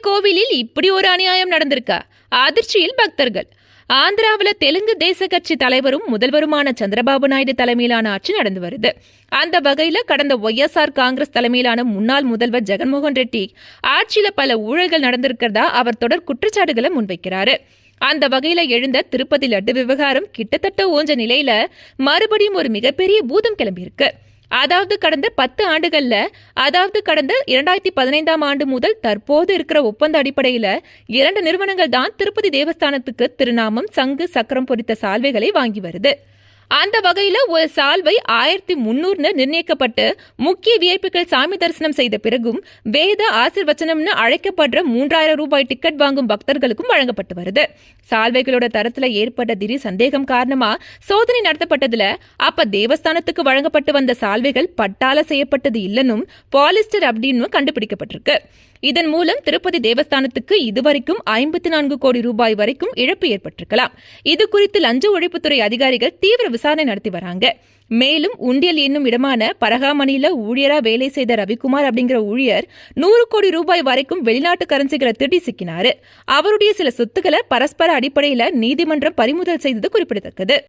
கோவிலில் இப்படி ஒரு அநியாயம் நடந்திருக்கா? அதிர்ச்சியில் பக்தர்கள். ஆந்திராவில் தெலுங்கு தேச கட்சி தலைவரும் முதல்வருமான சந்திரபாபு நாயுடு தலைமையிலான ஆட்சி நடந்து வருது. அந்த வகையில கடந்த ஒய்எஸ்ஆர் காங்கிரஸ் தலைமையிலான முன்னாள் முதல்வர் ஜெகன்மோகன் ரெட்டி ஆட்சியில பல ஊழல்கள் நடந்திருக்கிறதா அவர் தொடர் குற்றச்சாட்டுகளை முன்வைக்கிறாரு. அந்த வகையில எழுந்த திருப்பதி லட்டு விவகாரம் கிட்டத்தட்ட ஓஞ்ச நிலையில மறுபடியும் ஒரு மிகப்பெரிய பூதம் கிளம்பியிருக்கு. அதாவது கடந்த 10 ஆண்டுகள்ல, அதாவது கடந்த 2015ஆம் ஆண்டு முதல் தற்போது இருக்கிற ஒப்பந்த அடிப்படையில 2 நிறுவனங்கள் தான் திருப்பதி தேவஸ்தானத்துக்கு திருநாமம், சங்கு, சக்கரம் பொறித்த சால்வைகளை வாங்கி வருது. அந்த வகையில ஒரு சால்வை 1300 நிர்ணயிக்கப்பட்டு முக்கிய விஐபிக்கள் சாமி தரிசனம் செய்த பிறகும் வேத ஆசீர்வச்சனம்னு அழைக்கப்படுற 3000 ரூபாய் டிக்கெட் வாங்கும் பக்தர்களுக்கும் வழங்கப்பட்டு வருது. சால்வைகளோட தரத்துல ஏற்பட்ட திடீர் சந்தேகம் காரணமா சோதனை நடத்தப்பட்டதுல அப்ப தேவஸ்தானத்துக்கு வழங்கப்பட்டு வந்த சால்வைகள் பட்டால செய்யப்பட்டது இல்லைன்னும் பாலிஸ்டர் அப்படின்னு கண்டுபிடிக்கப்பட்டிருக்கு. இதன் மூலம் திருப்பதி தேவஸ்தானத்துக்கு இதுவரைக்கும் 54 கோடி ரூபாய் வரைக்கும் இழப்பு ஏற்பட்டிருக்கலாம். இது குறித்து லஞ்ச ஒழிப்புத்துறை அதிகாரிகள் தீவிர விசாரணை நடத்தி வராங்க. மேலும் உண்டியல் என்னும் இடமான பரகாமணியில ஊழியரா வேலை செய்த ரவிக்குமார் அப்படிங்கிற ஊழியர் 100 கோடி ரூபாய் வரைக்கும் வெளிநாட்டு கரன்சிகளை திருடி சிக்கினாரு. அவருடைய சில சொத்துக்களை பரஸ்பர அடிப்படையில நீதிமன்றம் பறிமுதல் செய்தது குறிப்பிடத்தக்கது.